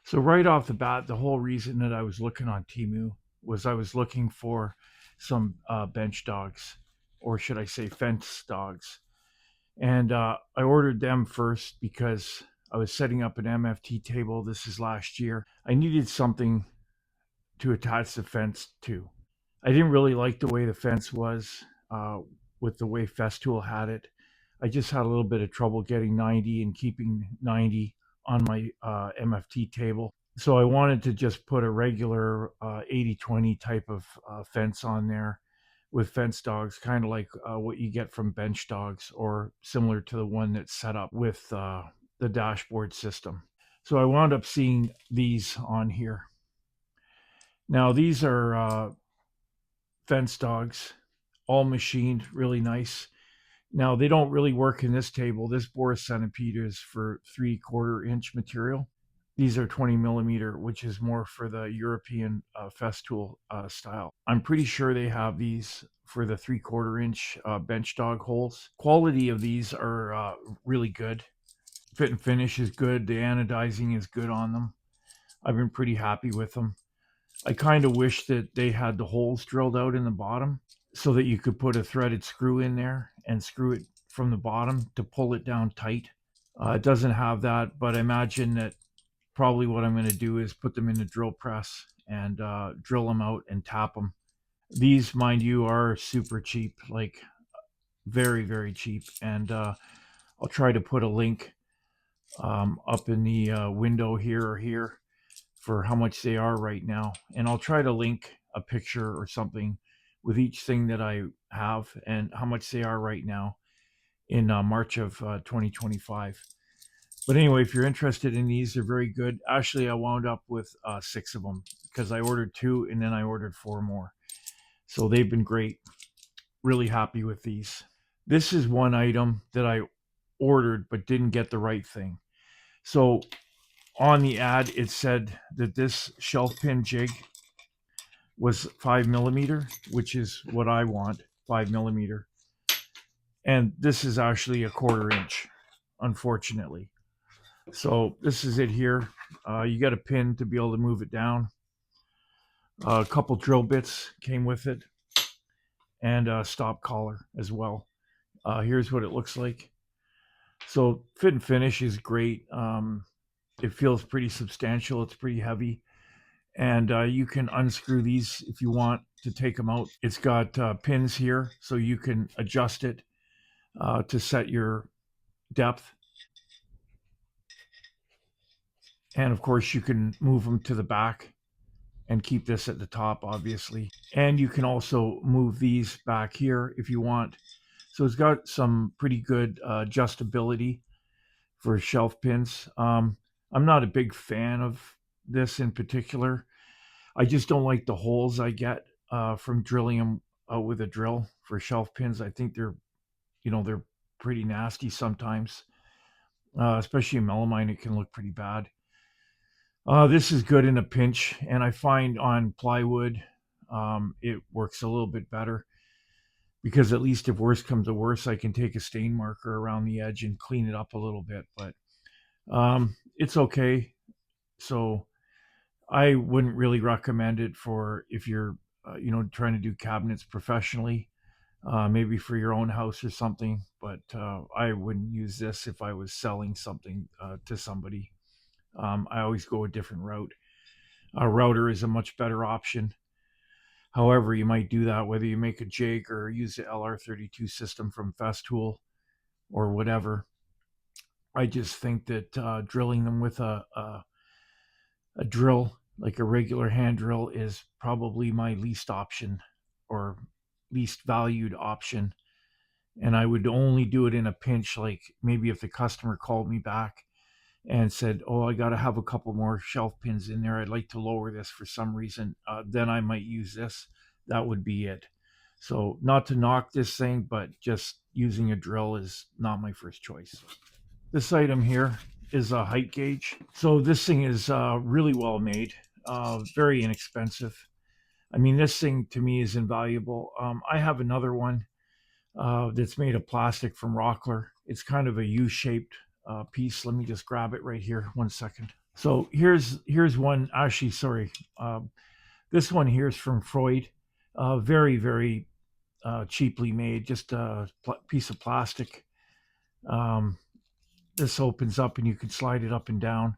So right off the bat, the whole reason that I was looking on TEMU was I was looking for some bench dogs, or should I say fence dogs. And I ordered them first because I was setting up an MFT table. This is last year. I needed something to attach the fence to. I didn't really like the way the fence was uh, with the way Festool had it. I just had a little bit of trouble getting 90 and keeping 90 on my MFT table. So I wanted to just put a regular 80/20 type of fence on there with fence dogs, kind of like what you get from bench dogs, or similar to the one that's set up with the dashboard system. So I wound up seeing these on here. Now these are fence dogs, all machined, really nice. Now they don't really work in this table. This Boris centipede is for 3/4 inch material. These are 20 millimeter, which is more for the European Festool style. I'm pretty sure they have these for the 3/4 inch bench dog holes. Quality of these are really good. Fit and finish is good. The anodizing is good on them. I've been pretty happy with them. I kind of wish that they had the holes drilled out in the bottom so that you could put a threaded screw in there and screw it from the bottom to pull it down tight. It doesn't have that, but I imagine that probably what I'm going to do is put them in the drill press and drill them out and tap them. These, mind you, are super cheap, like very, very cheap. And I'll try to put a link up in the window here or here for how much they are right now. And I'll try to link a picture or something with each thing that I have and how much they are right now in March of 2025. But anyway, if you're interested in these, they're very good. Actually, I wound up with 6 of them because I ordered 2 and then I ordered 4 more. So they've been great. Really happy with these. This is one item that I ordered but didn't get the right thing. So on the ad, it said that this shelf pin jig was 5 millimeter, which is what I want, 5 millimeter. And this is actually a 1/4 inch, unfortunately. So this is it here. You got a pin to be able to move it down. A couple drill bits came with it, and a stop collar as well. Here's what it looks like. So fit and finish is great. It feels pretty substantial. It's pretty heavy. And you can unscrew these if you want to take them out. It's got pins here, so you can adjust it to set your depth. And of course, you can move them to the back and keep this at the top, obviously. And you can also move these back here if you want. So it's got some pretty good adjustability for shelf pins. I'm not a big fan of this in particular. I just don't like the holes I get from drilling them with a drill for shelf pins. I think they're pretty nasty sometimes, especially in melamine. It can look pretty bad. This is good in a pinch, and I find on plywood it works a little bit better because at least if worse comes to worse, I can take a stain marker around the edge and clean it up a little bit. But it's okay. So I wouldn't really recommend it for if you're trying to do cabinets professionally, maybe for your own house or something. But I wouldn't use this if I was selling something to somebody. I always go a different route. A router is a much better option. However, you might do that whether you make a jig or use the LR32 system from Festool or whatever. I just think that drilling them with a drill, like a regular hand drill, is probably my least option or least valued option. And I would only do it in a pinch, like maybe if the customer called me back and said, "Oh, I got to have a couple more shelf pins in there. I'd like to lower this for some reason." Then I might use this. That would be it. So, not to knock this thing, but just using a drill is not my first choice. This item here is a height gauge. So, this thing is really well made, very inexpensive. I mean, this thing to me is invaluable. I have another one that's made of plastic from Rockler. It's kind of a U-shaped piece. Let me just grab it right here. 1 second. So here's one. Actually, sorry, this one here is from Freud. Very very cheaply made, just a piece of plastic. Um, this opens up and you can slide it up and down.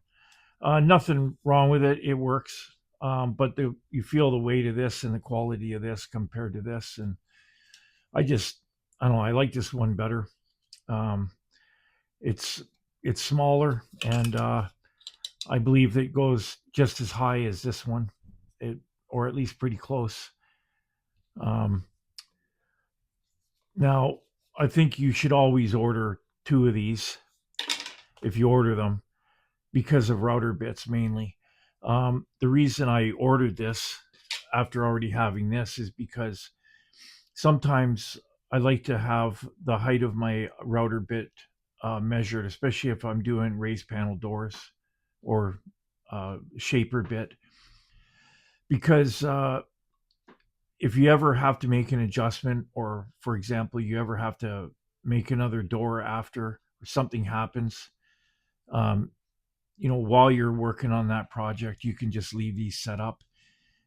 Nothing wrong with it. It works. But you feel the weight of this and the quality of this compared to this. And I just, I don't know, I like this one better. Um, it's, it's smaller and I believe it goes just as high as this one, it, or at least pretty close. Um, Now, I think you should always order two of these if you order them because of router bits mainly. The reason I ordered this after already having this is because sometimes I like to have the height of my router bit measured, especially if I'm doing raised panel doors or shaper bit, because if you ever have to make an adjustment, or for example, you ever have to make another door after or something happens, um, while you're working on that project, you can just leave these set up.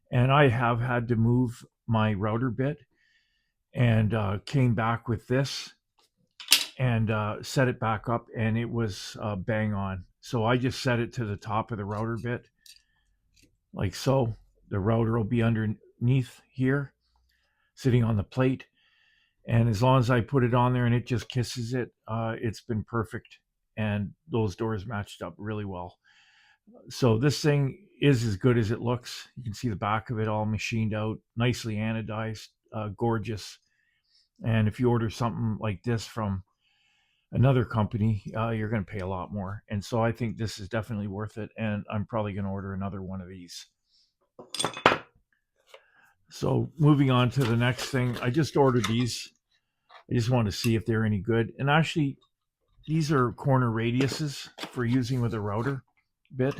And I have had to move my router bit and came back with this and set it back up, and it was bang on. So I just set it to the top of the router bit, like so. The router will be underneath here, sitting on the plate. And as long as I put it on there and it just kisses it, it's been perfect. And those doors matched up really well. So this thing is as good as it looks. You can see the back of it all machined out, nicely anodized, gorgeous. And if you order something like this from another company, you're going to pay a lot more. And so I think this is definitely worth it. And I'm probably going to order another one of these. So moving on to the next thing, I just ordered these. I just want to see if they're any good. And actually, these are corner radiuses for using with a router bit.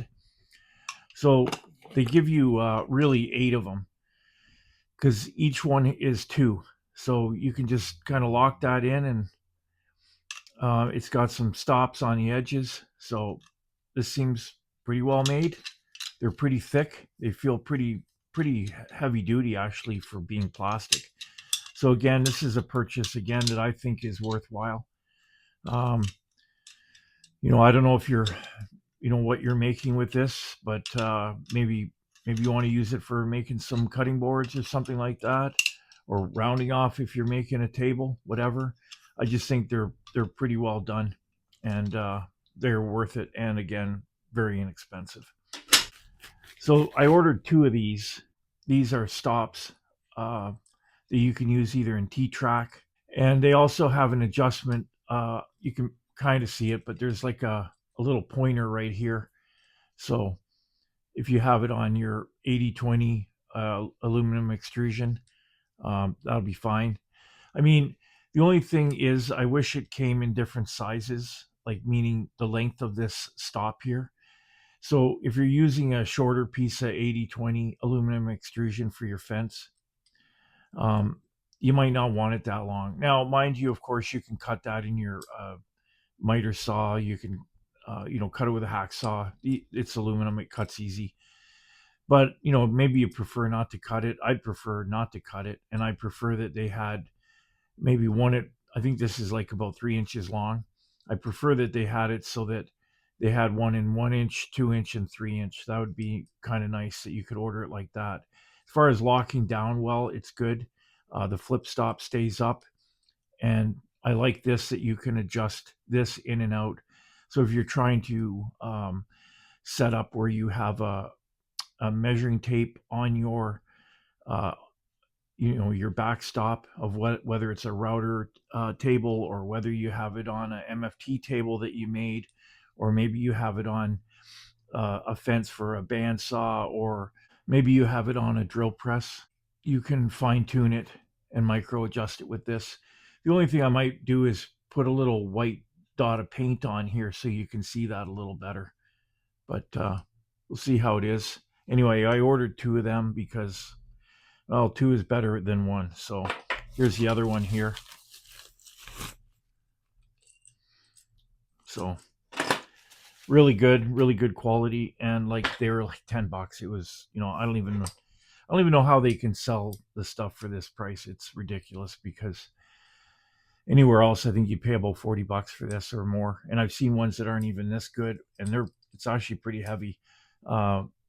So they give you really 8 of them because each one is 2. So you can just kind of lock that in, and it's got some stops on the edges. So this seems pretty well made. They're pretty thick. They feel pretty heavy duty actually for being plastic. So again, this is a purchase again that I think is worthwhile. Um, I don't know if you're what you're making with this, but maybe you want to use it for making some cutting boards or something like that, or rounding off if you're making a table, whatever. I just think they're pretty well done, and they're worth it, and again, very inexpensive. So I ordered 2 of these. These are stops that you can use either in T-track, and they also have an adjustment. You can kind of see it, but there's like a little pointer right here. So if you have it on your 80/20 aluminum extrusion, that'll be fine. I mean, the only thing is I wish it came in different sizes, like meaning the length of this stop here. So if you're using a shorter piece of 80/20 aluminum extrusion for your fence, um, you might not want it that long. Now, mind you, of course, you can cut that in your miter saw. You can, cut it with a hacksaw. It's aluminum; it cuts easy. But maybe you prefer not to cut it. I'd prefer not to cut it, and I prefer that they had maybe one at. I think this is like about 3 inches long. I prefer that they had it so that they had one in 1 inch, 2 inch, and 3 inch. That would be kind of nice that you could order it like that. As far as locking down, well, it's good. The flip stop stays up, and I like this that you can adjust this in and out. So if you're trying to set up where you have a measuring tape on your uh, your backstop of whether it's a router table, or whether you have it on a MFT table that you made, or maybe you have it on a fence for a bandsaw, or maybe you have it on a drill press. You can fine tune it and micro adjust it with this. The only thing I might do is put a little white dot of paint on here so you can see that a little better. But we'll see how it is. Anyway, I ordered 2 of them because, well, 2 is better than 1. So here's the other one here. So really good quality, and like they were like $10. It was, I don't even know how they can sell the stuff for this price. It's ridiculous because anywhere else I think you pay about $40 for this or more. And I've seen ones that aren't even this good, and it's actually pretty heavy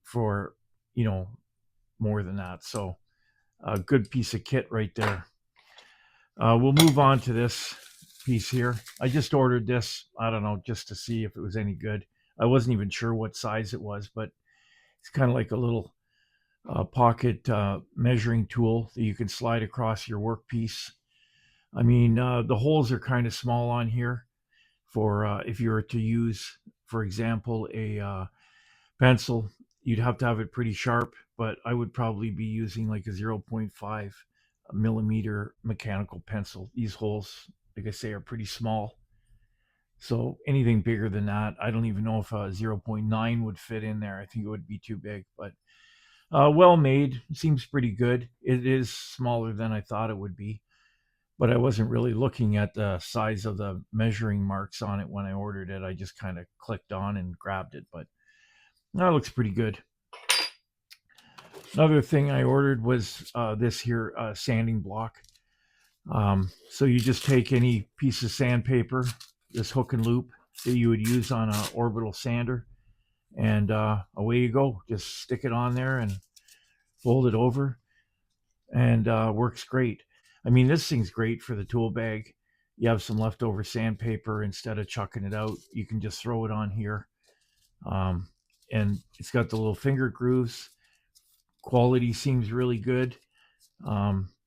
for you know more than that. So a good piece of kit right there. We'll move on to this piece here. I just ordered this, I don't know, just to see if it was any good. I wasn't even sure what size it was, but it's kind of like a little pocket measuring tool that you can slide across your workpiece. I mean, the holes are kind of small on here for if you were to use, for example, a pencil, you'd have to have it pretty sharp, but I would probably be using like a 0.5 millimeter mechanical pencil. These holes, like I say, are pretty small. So anything bigger than that, I don't even know if a zero 0.9 would fit in there. I think it would be too big, but well made. Seems pretty good. It is smaller than I thought it would be, but I wasn't really looking at the size of the measuring marks on it when I ordered it. I just kind of clicked on and grabbed it, but that looks pretty good. Another thing I ordered was this here sanding block. So you just take any piece of sandpaper, this hook and loop that you would use on an orbital sander, and away you go. Just stick it on there and fold it over, and works great. I mean, this thing's great for the tool bag. You have some leftover sandpaper, instead of chucking it out, you can just throw it on here. And it's got the little finger grooves. Quality seems really good.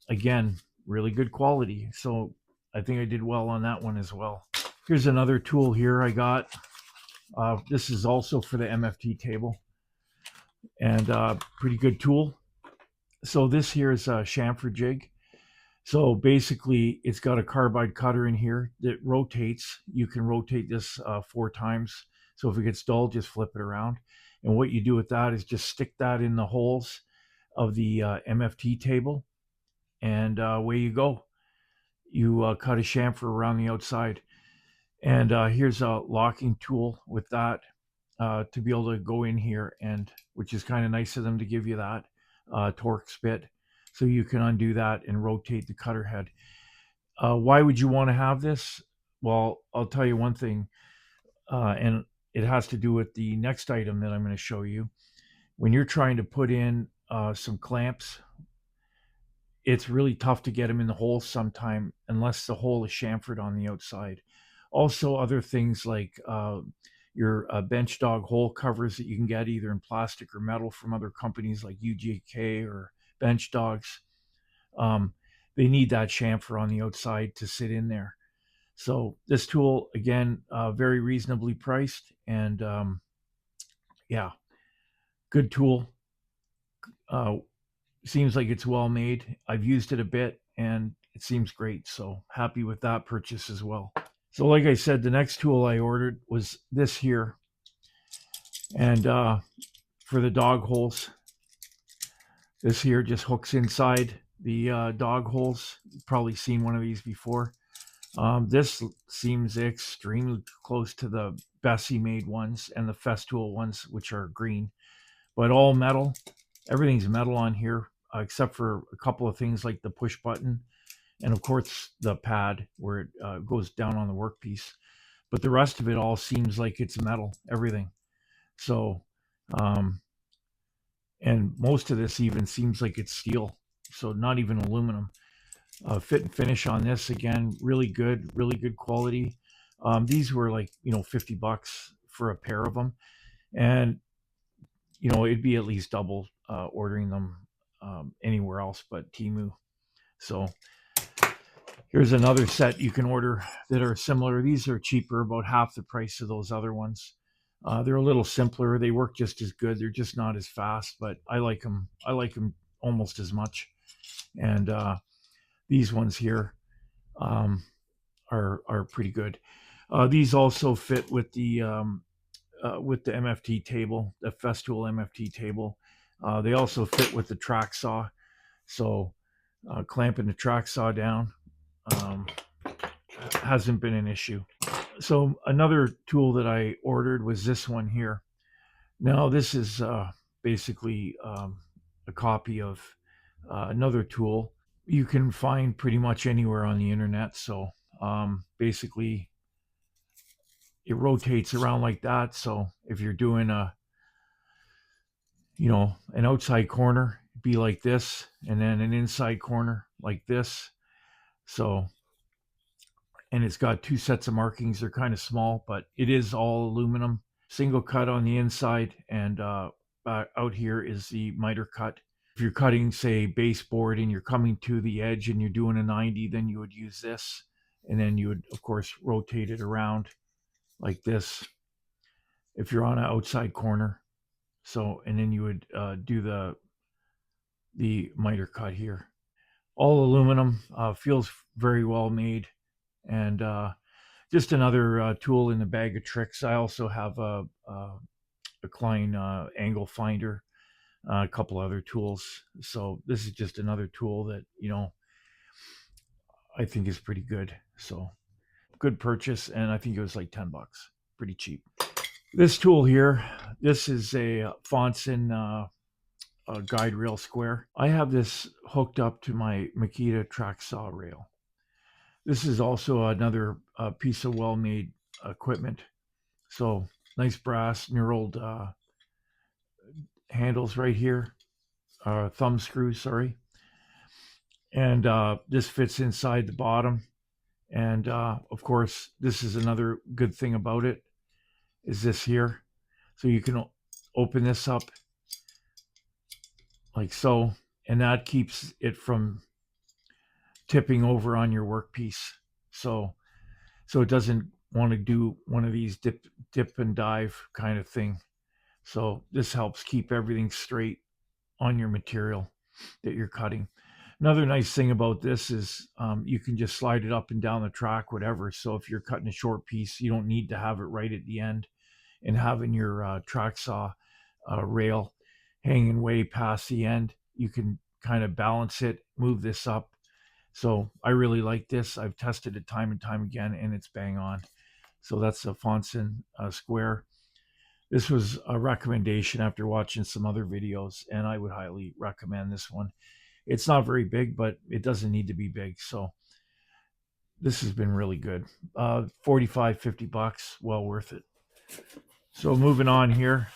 Again, really good quality. So I think I did well on that one as well. Here's another tool here I got. This is also for the MFT table, and pretty good tool. So this here is a chamfer jig. So basically, it's got a carbide cutter in here that rotates. You can rotate this 4 times. So if it gets dull, just flip it around. And what you do with that is just stick that in the holes of the MFT table, and away you go. You cut a chamfer around the outside. And here's a locking tool with that to be able to go in here, and which is kind of nice of them to give you that Torx bit, so you can undo that and rotate the cutter head. Why would you want to have this? Well, I'll tell you one thing, and it has to do with the next item that I'm going to show you. When you're trying to put in some clamps, it's really tough to get them in the hole sometime unless the hole is chamfered on the outside. Also, other things like your bench dog hole covers that you can get either in plastic or metal from other companies like UGK or Bench Dogs. They need that chamfer on the outside to sit in there. So this tool, again, very reasonably priced, and yeah, good tool. Seems like it's well made. I've used it a bit and it seems great. So happy with that purchase as well. So like I said, the next tool I ordered was this here. And for the dog holes, this here just hooks inside the dog holes. You've probably seen one of these before. This seems extremely close to the Bessie made ones and the Festool ones, which are green, but all metal. Everything's metal on here, except for a couple of things like the push button and of course the pad where it goes down on the workpiece. But the rest of it all seems like it's metal, everything. So, and most of this even seems like it's steel, so not even aluminum. Fit and finish on this, again, really good quality. These were like, $50 for a pair of them. And, it'd be at least double ordering them anywhere else but TEMU. So here's another set you can order that are similar. These are cheaper, about half the price of those other ones. They're a little simpler. They work just as good. They're just not as fast, but I like them. I like them almost as much. And these ones here are pretty good. These also fit with the MFT table, the Festool MFT table. They also fit with the track saw. So clamping the track saw down hasn't been an issue. So another tool that I ordered was this one here. Now this is basically a copy of another tool you can find pretty much anywhere on the internet. So basically it rotates around like that. So if you're doing an outside corner, be like this, and then an inside corner like this. So, and it's got two sets of markings. They're kind of small, but it is all aluminum, single cut on the inside, and out here is the miter cut. If you're cutting, say, baseboard and you're coming to the edge and you're doing a 90, then you would use this. And then you would, of course, rotate it around like this if you're on an outside corner. So, and then you would do the miter cut here. All aluminum, feels very well made, and just another tool in the bag of tricks. I also have a Klein angle finder, a couple other tools. So this is just another tool that I think is pretty good. So good purchase, and I think it was like $10, pretty cheap. This tool here, this is a Fonson guide rail square. I have this hooked up to my Makita track saw rail. This is also another piece of well-made equipment. So nice brass knurled handles right here, thumb screws, sorry. And this fits inside the bottom. And of course, this is another good thing about it, is this here. So you can open this up like so, and that keeps it from tipping over on your workpiece. So it doesn't want to do one of these dip and dive kind of thing. So this helps keep everything straight on your material that you're cutting. Another nice thing about this is you can just slide it up and down the track, whatever. So if you're cutting a short piece, you don't need to have it right at the end, and having your track saw rail hanging way past the end. You can kind of balance it, move this up. So I really like this. I've tested it time and time again, and it's bang on. So that's a Fonson square. This was a recommendation after watching some other videos, and I would highly recommend this one. It's not very big, but it doesn't need to be big. So this has been really good. 45, $50, well worth it. So moving on here,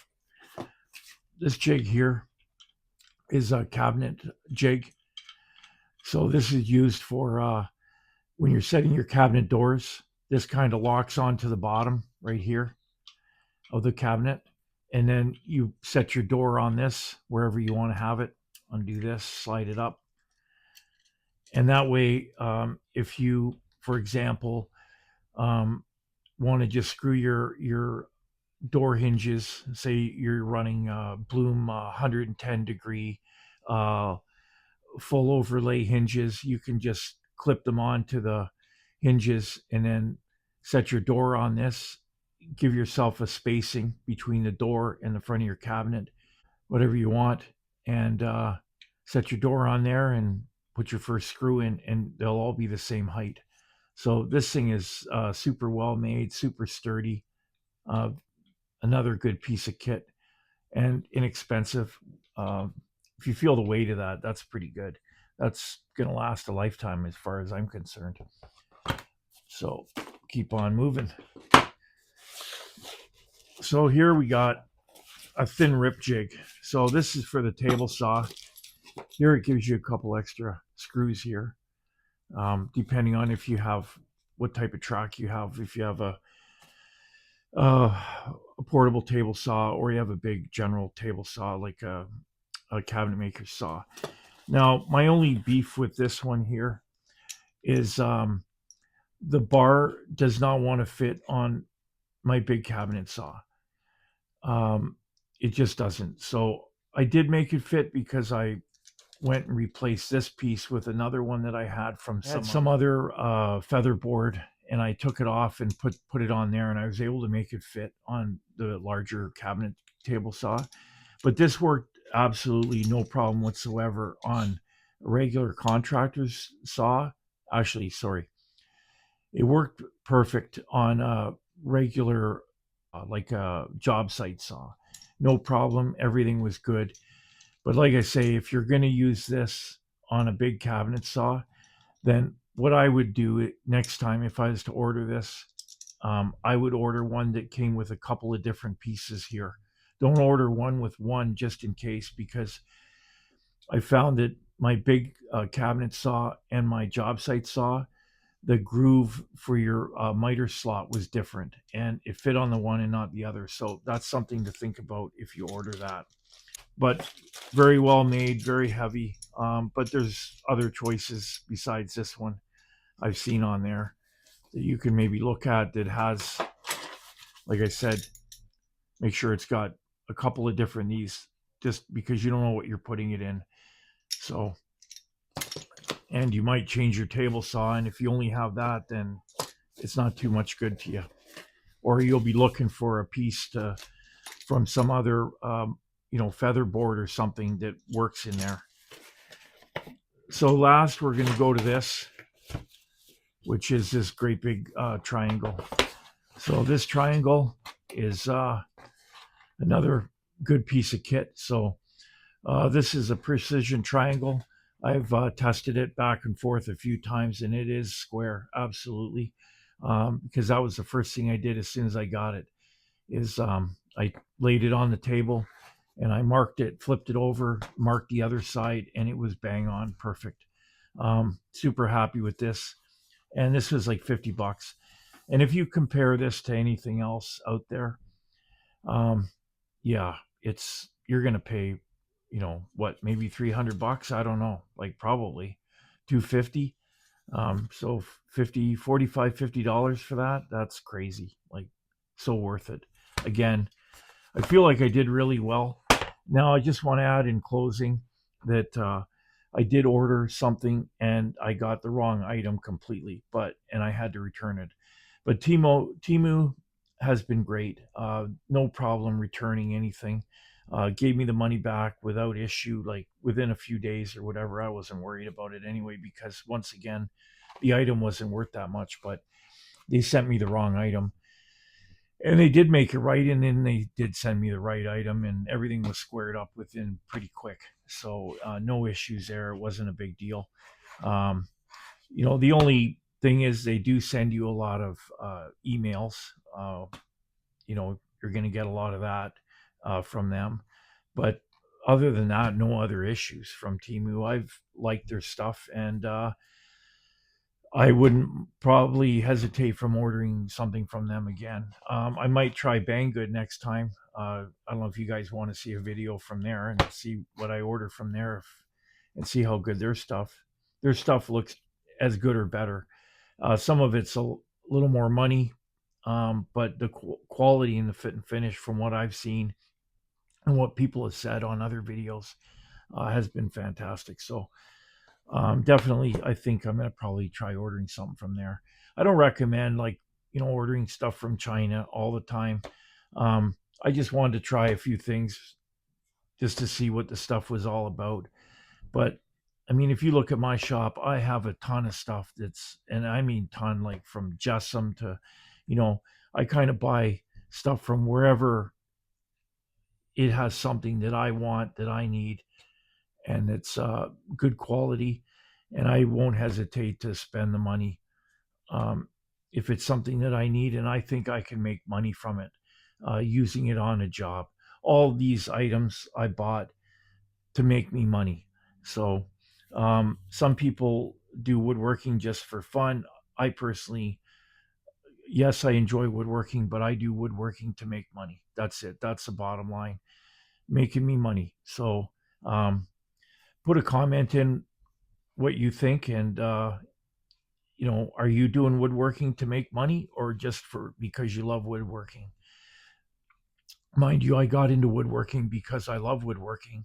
this jig here is a cabinet jig. So this is used for when you're setting your cabinet doors. This kind of locks onto the bottom right here of the cabinet, and then you set your door on this wherever you want to have it. Undo this, slide it up, and that way, if you, for example, want to just screw your door hinges, say you're running Bloom 110 degree full overlay hinges, you can just clip them onto the hinges and then set your door on this. Give yourself a spacing between the door and the front of your cabinet, whatever you want, and set your door on there and put your first screw in, and they'll all be the same height. So this thing is super well made, super sturdy. Another good piece of kit, and inexpensive. If you feel the weight of that, that's pretty good. That's going to last a lifetime as far as I'm concerned. So keep on moving. So here we got a thin rip jig. So this is for the table saw. Here it gives you a couple extra screws here, depending on if you have what type of track you have. If you have a portable table saw, or you have a big general table saw like a cabinet maker saw. Now, my only beef with this one here is the bar does not want to fit on my big cabinet saw. It just doesn't. So I did make it fit because I went and replaced this piece with another one that I had from some other feather board, and I took it off and put it on there, and I was able to make it fit on the larger cabinet table saw. But this worked absolutely no problem whatsoever on a regular contractor's saw. Actually, sorry, It worked perfect on a regular, like a job site saw. No problem. Everything was good. But like I say, if you're going to use this on a big cabinet saw, then what I would do next time if I was to order this, I would order one that came with a couple of different pieces here. Don't order one with one just in case, because I found that my big cabinet saw and my job site saw, the groove for your miter slot was different and it fit on the one and not the other. So that's something to think about if you order that. But very well made, very heavy. But there's other choices besides this one I've seen on there that you can maybe look at that has, like I said, make sure it's got a couple of different these, just because you don't know what you're putting it in. So, and you might change your table saw, and if you only have that, then it's not too much good to you. Or you'll be looking for a piece from some other, feather board or something that works in there. So last, we're going to go to this, which is this great big triangle. So this triangle is another good piece of kit. So this is a precision triangle. I've tested it back and forth a few times, and it is square, absolutely. Because that was the first thing I did as soon as I got it. Is I laid it on the table, and I marked it, flipped it over, marked the other side, and it was bang on, perfect. Super happy with this, and this was like $50. And if you compare this to anything else out there, um, yeah, you're gonna pay, what, maybe $300. I don't know, like probably 250. So 50, 45, $50 for that. That's crazy. Like, so worth it. Again, I feel like I did really well. Now, I just want to add in closing that I did order something and I got the wrong item completely, and I had to return it. But Temu has been great. No problem returning anything. Gave me the money back without issue, like within a few days or whatever. I wasn't worried about it anyway, because once again, the item wasn't worth that much, but they sent me the wrong item. And they did make it right, and then they did send me the right item, and everything was squared up within pretty quick. So no issues there. It wasn't a big deal. Um, the only thing is they do send you a lot of emails. You're going to get a lot of that from them. But other than that, no other issues from Temu. I've liked their stuff, and I wouldn't probably hesitate from ordering something from them again. I might try Banggood next time. I don't know if you guys want to see a video from there and see what I order from there, and see how good their stuff looks as good or better. Some of it's a little more money, but the quality and the fit and finish from what I've seen and what people have said on other videos has been fantastic. So definitely, I think I'm gonna probably try ordering something from there. I don't recommend, like, ordering stuff from China all the time. I just wanted to try a few things just to see what the stuff was all about. But I mean, if you look at my shop, I have a ton of stuff and I mean ton, like from Jessam to, you know, I kind of buy stuff from wherever it has something that I want, that I need, and it's good quality, and I won't hesitate to spend the money um, if it's something that I need and I think I can make money from it, using it on a job. All these items I bought to make me money. So some people do woodworking just for fun. I personally, yes, I enjoy woodworking, but I do woodworking to make money. That's it. That's the bottom line, making me money. So put a comment in what you think, and are you doing woodworking to make money or just for because you love woodworking? Mind you, I got into woodworking because I love woodworking,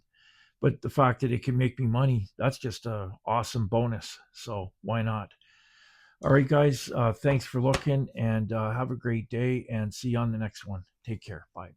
but the fact that it can make me money, that's just a awesome bonus. So why not? All right, guys, thanks for looking, and have a great day, and see you on the next one. Take care. Bye.